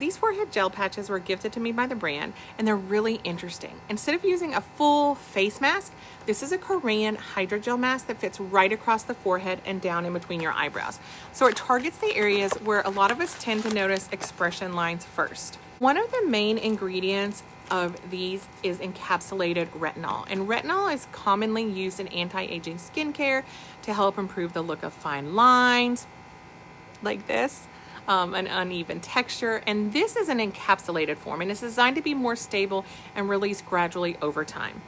These forehead gel patches were gifted to me by the brand, and they're really interesting. Instead of using a full face mask, this is a Korean hydrogel mask that fits right across the forehead and down in between your eyebrows. So it targets the areas where a lot of us tend to notice expression lines first. One of the main ingredients of these is encapsulated retinol, and retinol is commonly used in anti-aging skincare to help improve the look of fine lines like this. An uneven texture, and this is an encapsulated form, and it's designed to be more stable and release gradually over time.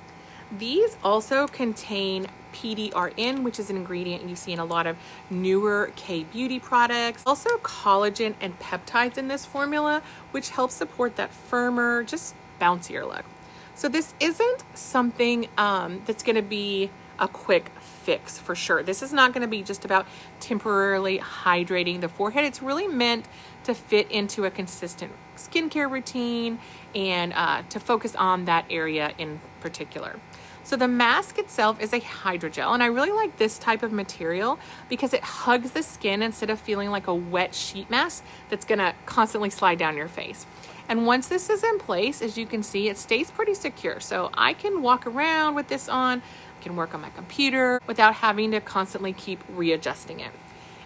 These also contain PDRN, which is an ingredient you see in a lot of newer K-beauty products. Also collagen and peptides in this formula, which helps support that firmer, just bouncier look. So this isn't something that's going to be a quick fix for sure. This is not going to be just about temporarily hydrating the forehead. It's really meant to fit into a consistent skincare routine and to focus on that area in particular. So the mask itself is a hydrogel, and I really like this type of material because it hugs the skin instead of feeling like a wet sheet mask that's going to constantly slide down your face. And once this is in place, as you can see, it stays pretty secure. So I can walk around with this on, I can work on my computer without having to constantly keep readjusting it.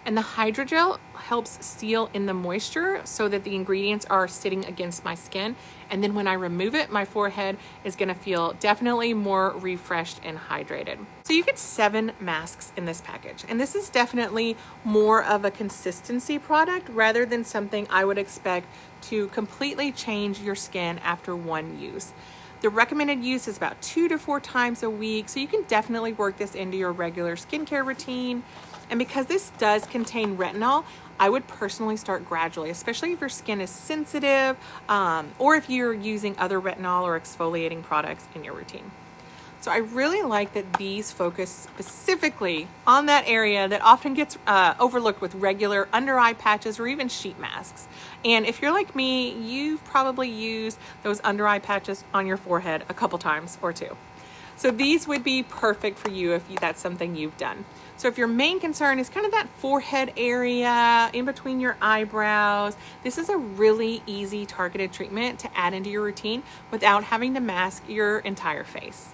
And the hydrogel helps seal in the moisture so that the ingredients are sitting against my skin. And then when I remove it, my forehead is gonna feel definitely more refreshed and hydrated. So you get 7 masks in this package. And this is definitely more of a consistency product rather than something I would expect to completely change your skin after one use. The recommended use is about 2 to 4 times a week, so you can definitely work this into your regular skincare routine. And because this does contain retinol, I would personally start gradually, especially if your skin is sensitive or if you're using other retinol or exfoliating products in your routine. So I really like that these focus specifically on that area that often gets overlooked with regular under eye patches or even sheet masks. And if you're like me, you've probably used those under eye patches on your forehead a couple times or two. So these would be perfect for you if that's something you've done. So if your main concern is kind of that forehead area in between your eyebrows, this is a really easy targeted treatment to add into your routine without having to mask your entire face.